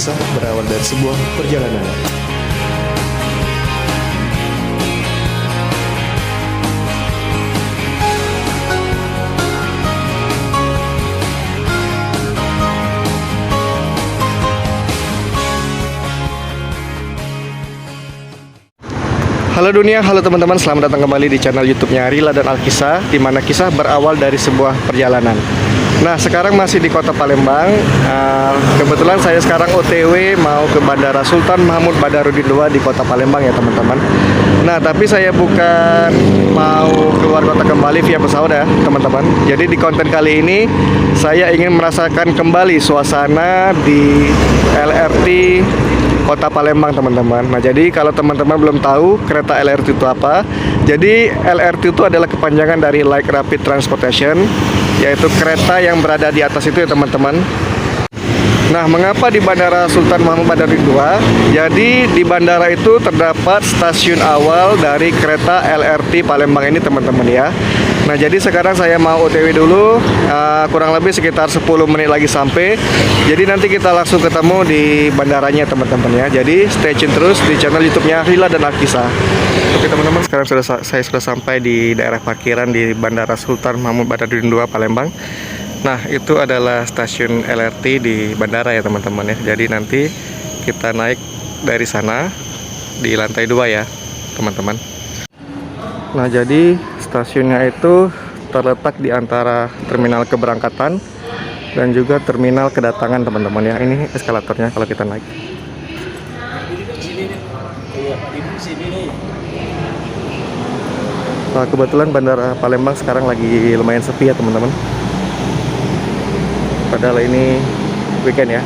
kisah berawal dari sebuah perjalanan. Halo dunia, halo teman-teman, selamat datang kembali di channel YouTube-nya Rila dan Alkisah, di mana kisah berawal dari sebuah perjalanan. Nah, sekarang masih di Kota Palembang. Kebetulan saya sekarang OTW mau ke Bandara Sultan Mahmud Badarudin II di Kota Palembang ya teman-teman. Nah, tapi saya bukan mau keluar kota kembali via pesawat ya teman-teman. Jadi di konten kali ini saya ingin merasakan kembali suasana di LRT Kota Palembang teman-teman. Nah, jadi kalau teman-teman belum tahu kereta LRT itu apa, jadi LRT itu adalah kepanjangan dari Light Rapid Transportation, yaitu kereta yang berada di atas itu ya teman-teman. Nah, mengapa di Bandara Sultan Mahmud Badarudin II? Jadi di bandara itu terdapat stasiun awal dari kereta LRT Palembang ini teman-teman ya. Nah, jadi sekarang saya mau OTW dulu, kurang lebih sekitar 10 menit lagi sampai. Jadi nanti kita langsung ketemu di bandaranya teman-teman ya. Jadi stay tune terus di channel YouTube-nya Rila dan Alkisah. Oke teman-teman, sekarang saya sudah sampai di daerah parkiran di Bandara Sultan Mahmud Badarudin II Palembang. Nah, itu adalah stasiun LRT di bandara ya teman-teman ya. Jadi nanti kita naik dari sana di lantai 2 ya teman-teman. Nah, jadi stasiunnya itu terletak di antara terminal keberangkatan dan juga terminal kedatangan teman-teman ya. Ini eskalatornya kalau kita naik. Nah, kebetulan Bandara Palembang sekarang lagi lumayan sepi ya teman-teman. Padahal ini weekend ya.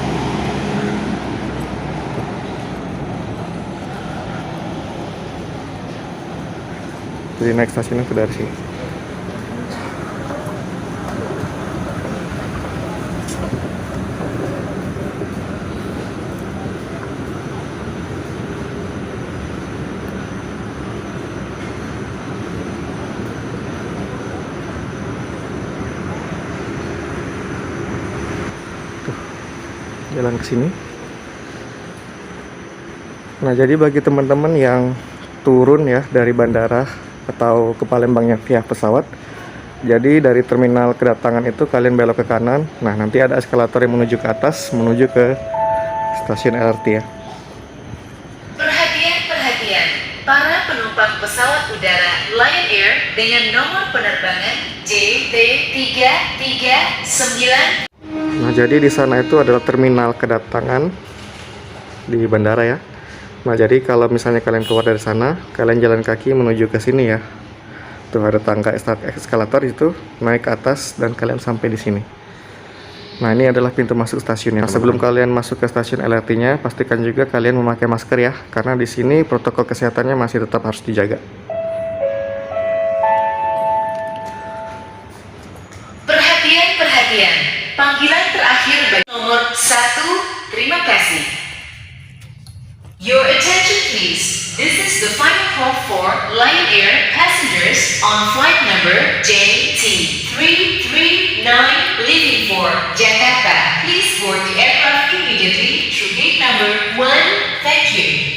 Jadi naik stasiunnya sudah dari sini. Jalan ke sini. Nah, jadi bagi teman-teman yang turun ya dari bandara atau ke Palembangnya via pesawat, jadi dari terminal kedatangan itu kalian belok ke kanan. Nah, nanti ada eskalator yang menuju ke atas, menuju ke stasiun LRT ya. Perhatian, para penumpang pesawat udara Lion Air dengan nomor penerbangan JT339. Nah, jadi di sana itu adalah terminal kedatangan di bandara ya. Nah, jadi kalau misalnya kalian keluar dari sana, kalian jalan kaki menuju ke sini ya. Tuh ada tangga eskalator itu, naik ke atas dan kalian sampai di sini. Nah, ini adalah pintu masuk stasiunnya. Nah, sebelum kalian masuk ke stasiun LRT-nya, pastikan juga kalian memakai masker ya, karena di sini protokol kesehatannya masih tetap harus dijaga. Perhatian. Panggilan terakhir bagi nomor 1, terima kasih. Your attention please. This is the final call for Lion Air passengers on flight number JT339 leaving for Jakarta. Please board the aircraft immediately through gate number 1. Thank you.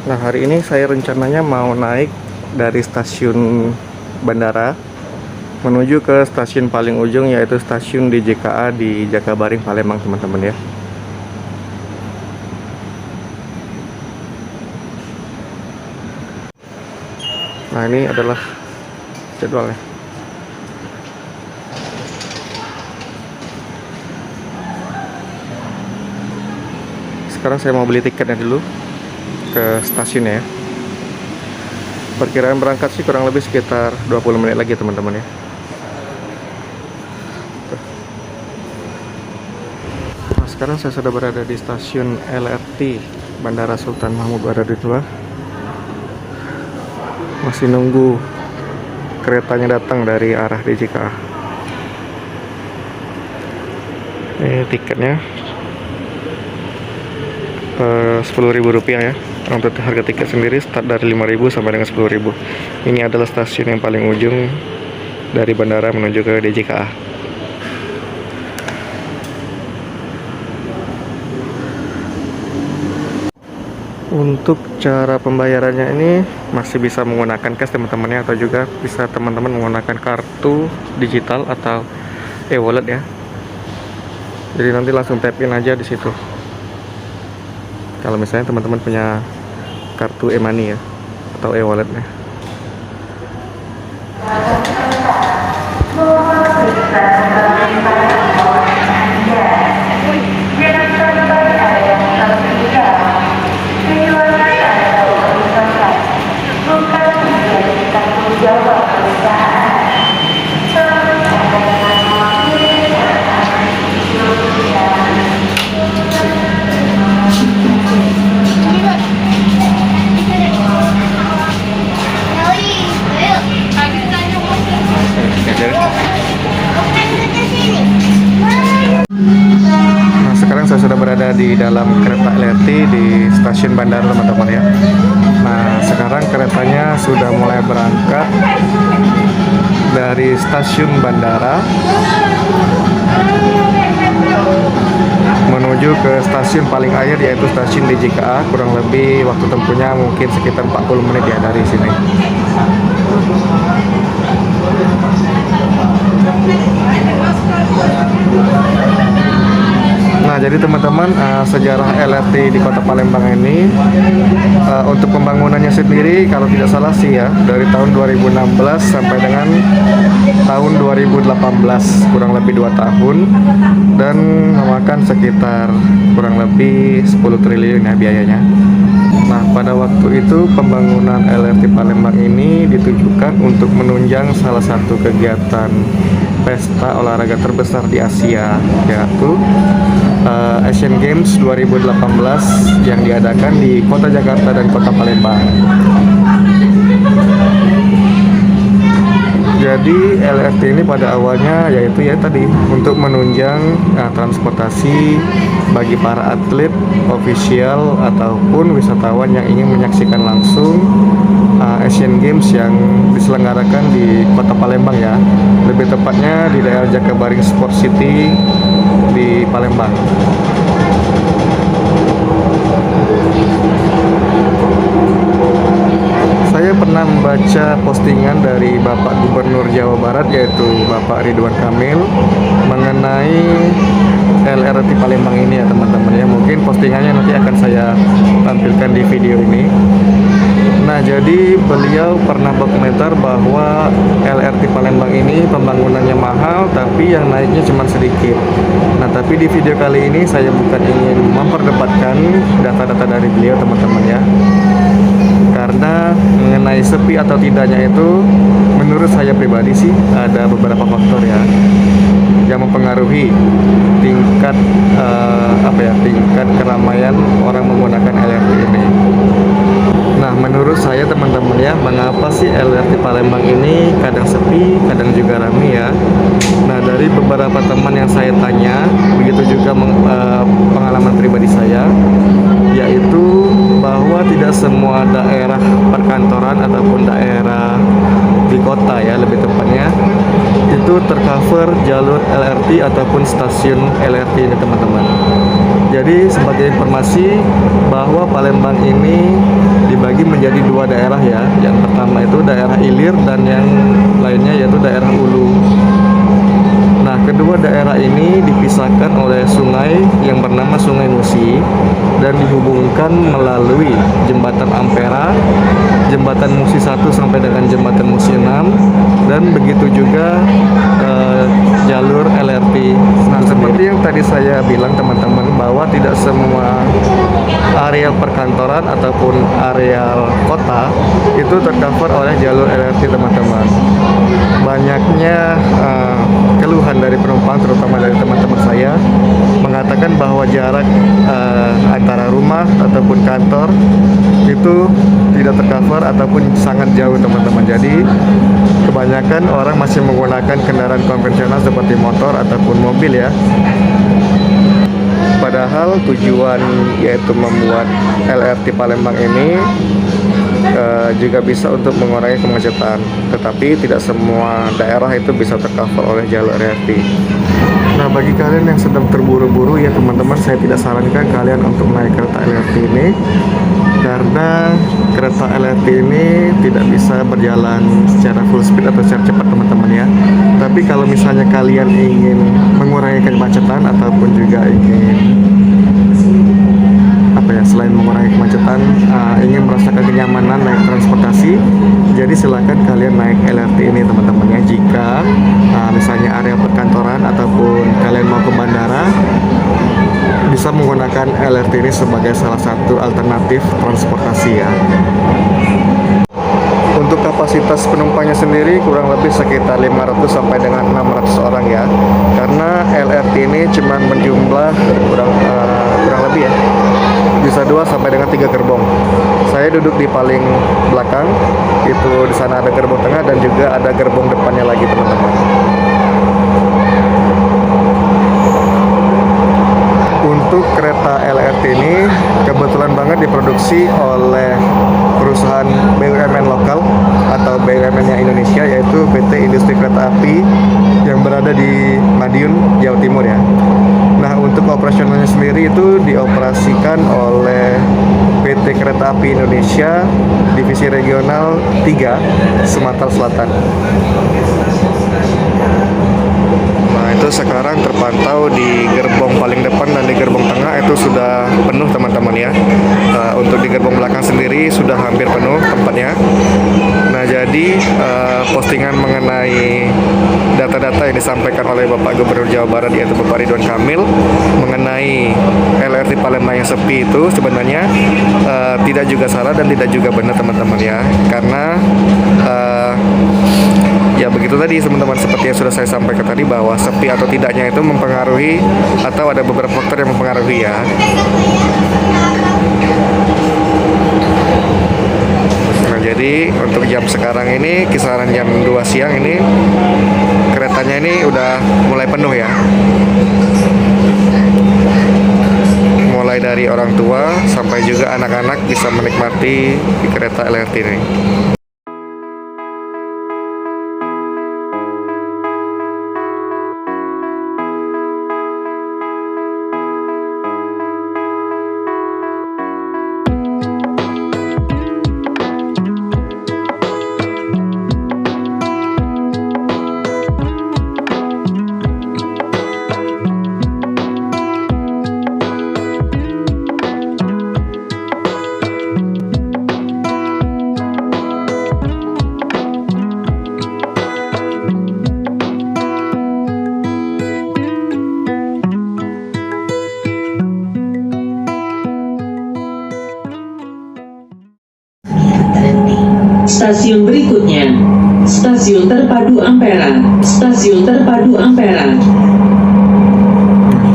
Nah, hari ini saya rencananya mau naik dari stasiun bandara menuju ke stasiun paling ujung, yaitu stasiun di JKA di Jakabaring Palembang teman-teman ya. Nah, ini adalah jadwalnya. Sekarang saya mau beli tiketnya dulu ke stasiunnya ya. Perkiraan berangkat sih kurang lebih sekitar 20 menit lagi teman-teman ya. Nah, sekarang saya sudah berada di stasiun LRT Bandara Sultan Mahmud Badarudin II. Masih nunggu keretanya datang dari arah DJKA. Ini tiketnya. Rp10.000 ya. Untuk harga tiket sendiri start dari 5.000 sampai dengan 10.000. Ini adalah stasiun yang paling ujung dari bandara menuju ke DJKA. Untuk cara pembayarannya ini masih bisa menggunakan cash teman-teman ya, atau juga bisa teman-teman menggunakan kartu digital atau e-wallet ya. Jadi nanti langsung tap in aja di situ. Kalau misalnya teman-teman punya kartu e-money ya atau e-walletnya. Nah, sekarang saya sudah berada di dalam kereta LRT di stasiun bandara teman-teman ya. Nah, sekarang keretanya sudah mulai berangkat dari stasiun bandara menuju ke stasiun paling akhir, yaitu stasiun DJKA. Kurang lebih waktu tempuhnya mungkin sekitar 40 menit ya dari sini. Nah, jadi teman-teman, sejarah LRT di Kota Palembang ini, untuk pembangunannya sendiri kalau tidak salah sih ya, dari tahun 2016 sampai dengan tahun 2018, kurang lebih 2 tahun, dan memakan sekitar kurang lebih 10 triliun ya biayanya. Nah, pada waktu itu pembangunan LRT Palembang ini ditujukan untuk menunjang salah satu kegiatan pesta olahraga terbesar di Asia, yaitu Asian Games 2018 yang diadakan di Kota Jakarta dan Kota Palembang. Jadi LRT ini pada awalnya yaitu ya tadi untuk menunjang transportasi bagi para atlet, ofisial ataupun wisatawan yang ingin menyaksikan langsung Asian Games yang diselenggarakan di Kota Palembang ya. Lebih tepatnya di daerah Jakabaring Sport City di Palembang. Saya pernah membaca postingan dari Bapak Gubernur Jawa Barat, yaitu Bapak Ridwan Kamil, mengenai LRT Palembang ini ya teman-teman ya. Mungkin postingannya nanti akan saya tampilkan di video ini. Nah, jadi beliau pernah berkomentar bahwa LRT Palembang ini pembangunannya mahal, tapi yang naiknya cuma sedikit. Nah, tapi di video kali ini saya bukan ingin memperdebatkan data-data dari beliau teman-teman ya. Karena mengenai sepi atau tidaknya itu, menurut saya pribadi sih ada beberapa faktor ya yang mempengaruhi tingkat tingkat keramaian orang menggunakan LRT ini. Nah, menurut saya teman-teman ya, mengapa sih LRT Palembang ini kadang sepi, kadang juga ramai ya? Nah, dari beberapa teman yang saya tanya, begitu juga pengalaman pribadi saya, yaitu bahwa tidak semua daerah perkantoran ataupun daerah di kota ya lebih tepatnya itu tercover jalur LRT ataupun stasiun LRT ini teman-teman. Jadi sebagai informasi bahwa Palembang ini dibagi menjadi 2 daerah ya. Yang pertama itu daerah Ilir dan yang lainnya yaitu daerah Ulu. Nah, kedua daerah ini dipisahkan oleh sungai yang bernama Sungai Musi dan dihubungkan melalui jembatan Ampera, jembatan Musi 1 sampai dengan jembatan Musi 6, dan begitu juga jalur LRT. Nah, seperti yang tadi saya bilang teman-teman, bahwa tidak semua areal perkantoran ataupun areal kota itu tercover oleh jalur LRT teman-teman. Banyaknya keluhan dari penumpang, terutama dari teman-teman saya, mengatakan bahwa jarak antara rumah ataupun kantor itu tidak tercover ataupun sangat jauh teman-teman. Jadi kebanyakan orang masih menggunakan kendaraan konvensional seperti motor ataupun mobil ya. Pada Padahal tujuan yaitu membuat LRT Palembang ini juga bisa untuk mengurangi kemacetan, tetapi tidak semua daerah itu bisa tercover oleh jalur LRT. Nah, bagi kalian yang sedang terburu-buru ya teman-teman, saya tidak sarankan kalian untuk naik kereta LRT ini, karena kereta LRT ini tidak bisa berjalan secara full speed atau secara cepat teman-teman ya. Tapi kalau misalnya kalian ingin mengurangi kemacetan ataupun juga ingin selain mengurangi kemacetan, ingin merasakan kenyamanan naik transportasi, jadi silakan kalian naik LRT ini teman-teman ya. Jika misalnya area perkantoran ataupun kalian mau ke bandara, bisa menggunakan LRT ini sebagai salah satu alternatif transportasi ya. Untuk kapasitas penumpangnya sendiri kurang lebih sekitar 500 sampai dengan 600 orang ya. Karena LRT ini cuma berjumlah kurang lebih ya, bisa 2 sampai dengan 3 gerbong. Saya duduk di paling belakang, itu di sana ada gerbong tengah dan juga ada gerbong depannya lagi teman-teman. Untuk kereta LRT ini kebetulan banget diproduksi oleh perusahaan BUMN lokal atau BUMN yang Indonesia, yaitu PT Industri Kereta Api yang berada di Madiun, Jawa Timur ya. Nah, untuk operasionalnya sendiri itu dioperasikan oleh PT Kereta Api Indonesia Divisi Regional 3 Sumatera Selatan. Nah, itu sekarang terpantau di gerbong paling depan dan di gerbong tengah itu sudah penuh teman-teman ya. Untuk di gerbong belakang sendiri sudah hampir penuh tempatnya. Nah, jadi postingan mengenai data-data yang disampaikan oleh Bapak Gubernur Jawa Barat yaitu Bapak Ridwan Kamil mengenai LRT Palembang yang sepi itu sebenarnya tidak juga salah dan tidak juga benar teman-teman ya. Karena ya begitu tadi teman-teman, seperti yang sudah saya sampaikan tadi bahwa sepi atau tidaknya itu mempengaruhi atau ada beberapa faktor yang mempengaruhi ya. Nah, jadi untuk jam sekarang ini kisaran jam 2 siang ini keretanya ini udah mulai penuh ya. Mulai dari orang tua sampai juga anak-anak bisa menikmati di kereta LRT ini. Stasiun berikutnya, Stasiun Terpadu Ampera. Stasiun Terpadu Ampera.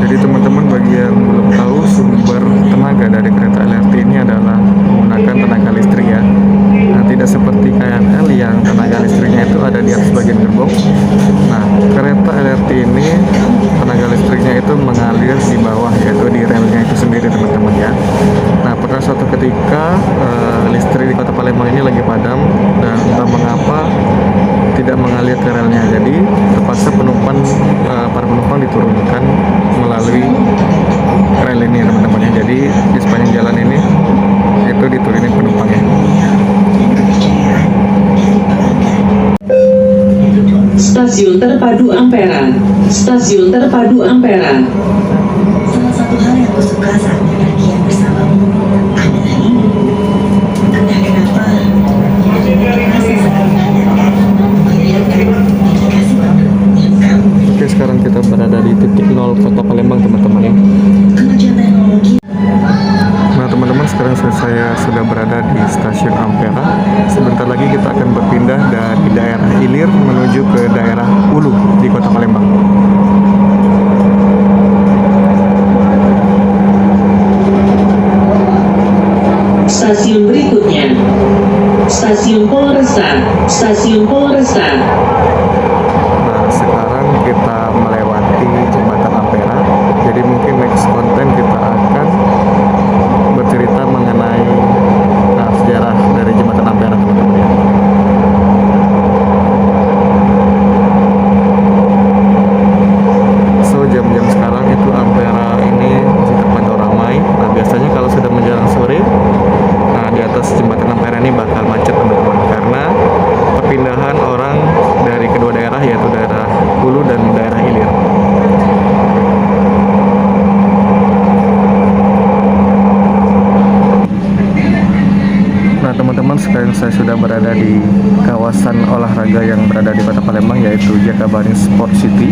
Jadi teman-teman, bagi yang belum tahu, sumber tenaga dari kereta LRT ini adalah menggunakan tenaga listrik ya. Nah, tidak seperti KRL yang tenaga listriknya itu ada di atas bagian gerbong. Nah, kereta LRT ini tenaga listriknya itu mengalir di bawah, yaitu di relnya itu sendiri teman-teman ya. Nah, pernah suatu ketika listrik di Kota Palembang ini lagi padam dan entah mengapa tidak mengalir ke relnya. Jadi terpaksa para penumpang diturunkan melalui rel ini teman-teman ya. Jadi di sepanjang jalan ini itu diturunin penumpangnya. Stasiun Terpadu Ampera. Stasiun Terpadu Ampera. Salah satu hal yang aku suka saat bepergian bersamamu adalah ini. Entah kenapa, terasa sangat menyenangkan melihat dedikasi yang kamu berikan. Oke, sekarang kita berada di titik 0 Kota Palembang teman-teman ya. Kemajuan teknologi. Nah teman-teman, sekarang saya sudah berada di stasiun Ampera. Sebentar lagi kita akan berpindah dari daerah Ilir menuju ke daerah Ulu di Kota Palembang. Stasiun berikutnya, Stasiun Polresta. Stasiun Polresta. Nah, sekarang kita melewati jembatan Ampera. Jadi mungkin next konten kita atas jembatan Ampera ini bakal macet teman-teman, karena perpindahan orang dari kedua daerah, yaitu daerah Hulu dan daerah Hilir. Nah teman-teman, sekarang saya sudah berada di kawasan olahraga yang berada di Kota Palembang, yaitu Jakabaring Sport City.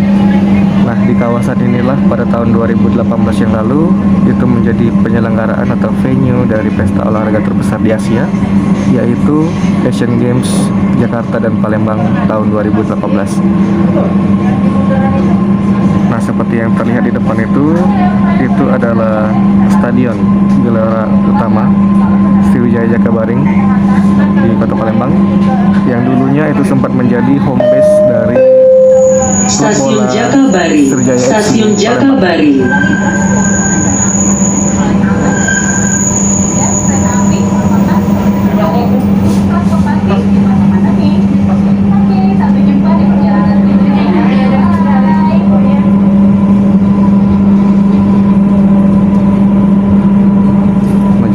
Nah di kawasan inilah pada tahun 2018 yang lalu itu menjadi penyelenggaraan atau venue dari pesta olahraga terbesar di Asia, yaitu Asian Games Jakarta dan Palembang tahun 2018. Nah seperti yang terlihat di depan itu adalah Stadion Gelora Utama Sriwijaya Jakabaring di Kota Palembang, yang dulunya itu sempat menjadi home base dari Stasiun Jakabaring. Sriwijaya FC Stasiun Palembang. Jakabaring.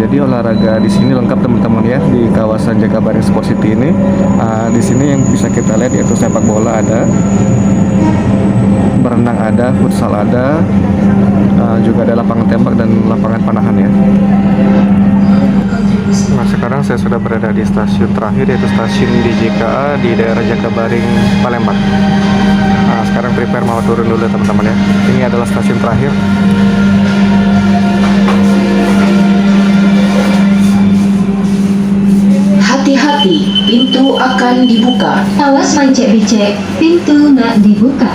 Jadi olahraga di sini lengkap teman-teman ya, di kawasan Jakabaring Sport City ini. Di sini yang bisa kita lihat yaitu sepak bola ada, berenang ada, futsal ada, juga ada lapangan tembak dan lapangan panahan ya. Nah sekarang saya sudah berada di stasiun terakhir, yaitu stasiun DJKA di daerah Jakabaring Palembang. Nah sekarang prepare mau turun dulu teman-teman ya. Ini adalah stasiun terakhir. Hati-hati, pintu akan dibuka. Awas mancek-becek, pintu nak dibuka.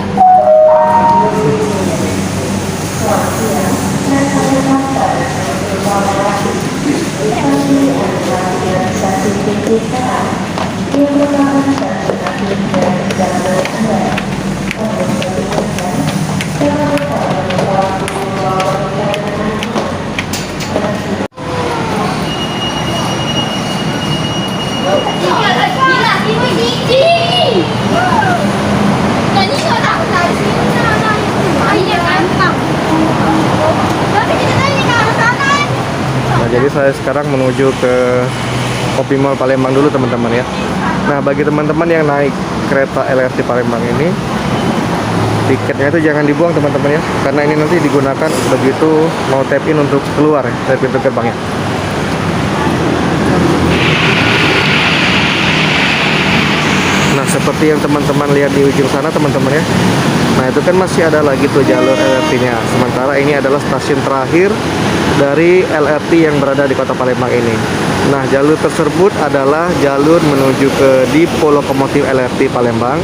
Nah, jadi saya sekarang menuju ke Kopi Mall Palembang dulu teman-teman ya. Nah, bagi teman-teman yang naik kereta LRT Palembang ini, tiketnya itu jangan dibuang teman-teman ya, karena ini nanti digunakan begitu mau tap in untuk keluar ya, dari pintu gerbangnya. Nah, seperti yang teman-teman lihat di ujung sana teman-teman ya. Nah, itu kan masih ada lagi tuh jalur LRT-nya. Sementara ini adalah stasiun terakhir dari LRT yang berada di Kota Palembang ini. Nah, jalur tersebut adalah jalur menuju ke Dipo Lokomotif LRT Palembang,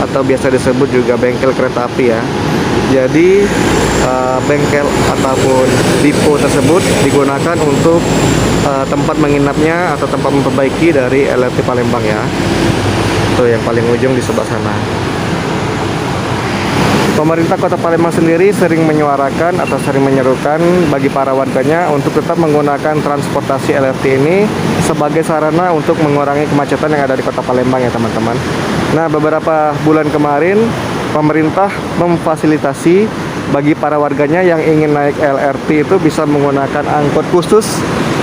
atau biasa disebut juga bengkel kereta api ya. Jadi bengkel ataupun dipo tersebut digunakan untuk tempat menginapnya atau tempat memperbaiki dari LRT Palembang ya. Tuh yang paling ujung di sebelah sana. Pemerintah Kota Palembang sendiri sering menyuarakan atau sering menyerukan bagi para warganya untuk tetap menggunakan transportasi LRT ini sebagai sarana untuk mengurangi kemacetan yang ada di Kota Palembang ya teman-teman. Nah, beberapa bulan kemarin pemerintah memfasilitasi bagi para warganya yang ingin naik LRT itu bisa menggunakan angkot khusus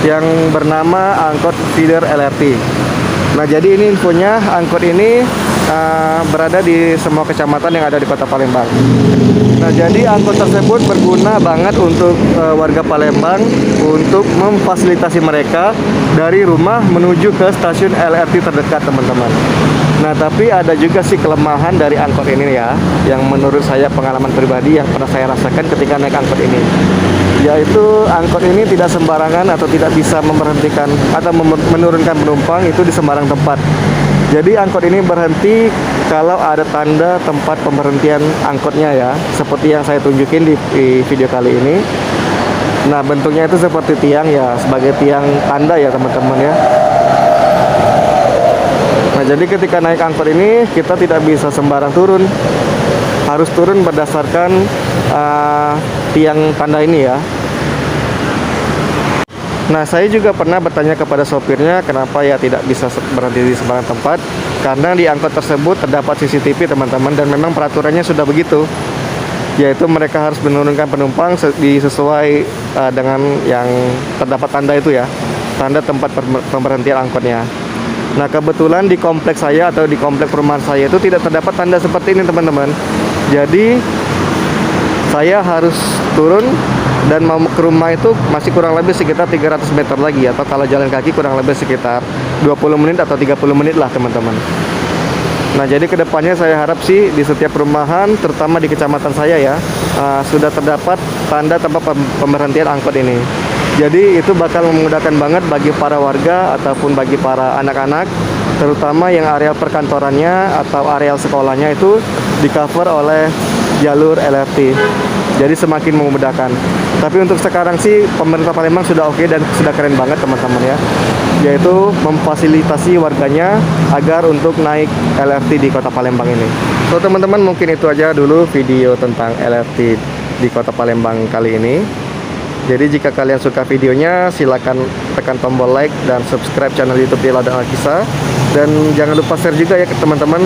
yang bernama angkot feeder LRT. Nah, jadi ini infonya, angkot ini berada di semua kecamatan yang ada di Kota Palembang. Nah, jadi angkot tersebut berguna banget untuk warga Palembang untuk memfasilitasi mereka dari rumah menuju ke stasiun LRT terdekat teman-teman. Nah, tapi ada juga sih kelemahan dari angkot ini ya, yang menurut saya pengalaman pribadi yang pernah saya rasakan ketika naik angkot ini, yaitu angkot ini tidak sembarangan atau tidak bisa memberhentikan atau menurunkan penumpang itu di sembarang tempat. Jadi angkot ini berhenti kalau ada tanda tempat pemberhentian angkotnya ya, seperti yang saya tunjukin di video kali ini. Nah, bentuknya itu seperti tiang ya, sebagai tiang tanda ya teman-teman ya. Nah, jadi ketika naik angkot ini kita tidak bisa sembarang turun, harus turun berdasarkan tiang tanda ini ya. Nah, saya juga pernah bertanya kepada sopirnya kenapa ya tidak bisa berhenti di sembarang tempat, karena di angkot tersebut terdapat CCTV teman-teman, dan memang peraturannya sudah begitu, yaitu mereka harus menurunkan penumpang sesuai dengan yang terdapat tanda itu ya. tanda tempat pemberhentian angkotnya. Nah, kebetulan di kompleks saya atau di kompleks perumahan saya itu tidak terdapat tanda seperti ini, teman-teman. Jadi saya harus turun dan mau ke rumah itu masih kurang lebih sekitar 300 meter lagi, atau kalau jalan kaki kurang lebih sekitar 20 menit atau 30 menit lah, teman-teman. Nah, jadi kedepannya saya harap sih di setiap perumahan, terutama di kecamatan saya ya, sudah terdapat tanda tempat pemberhentian angkot ini. Jadi itu bakal memudahkan banget bagi para warga ataupun bagi para anak-anak, terutama yang areal perkantorannya atau areal sekolahnya itu di cover oleh jalur LRT. Jadi semakin memudahkan. Tapi untuk sekarang sih pemerintah Palembang sudah oke dan sudah keren banget, teman-teman ya. Yaitu memfasilitasi warganya agar untuk naik LRT di Kota Palembang ini. So teman-teman, mungkin itu aja dulu video tentang LRT di Kota Palembang kali ini. Jadi jika kalian suka videonya, silakan tekan tombol like dan subscribe channel YouTube Rila dan Alkisah. Dan jangan lupa share juga ya ke teman-teman.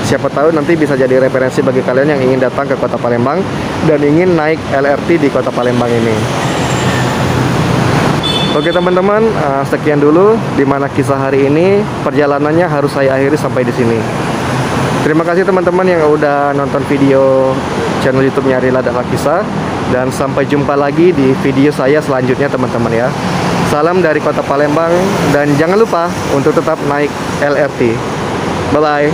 Siapa tahu nanti bisa jadi referensi bagi kalian yang ingin datang ke Kota Palembang dan ingin naik LRT di Kota Palembang ini. Oke teman-teman, sekian dulu dimana kisah hari ini. Perjalanannya harus saya akhiri sampai di sini. Terima kasih teman-teman yang udah nonton video channel YouTube-nya Rila dan Alkisah, dan sampai jumpa lagi di video saya selanjutnya, teman-teman ya. Salam dari Kota Palembang dan jangan lupa untuk tetap naik LRT. Bye bye.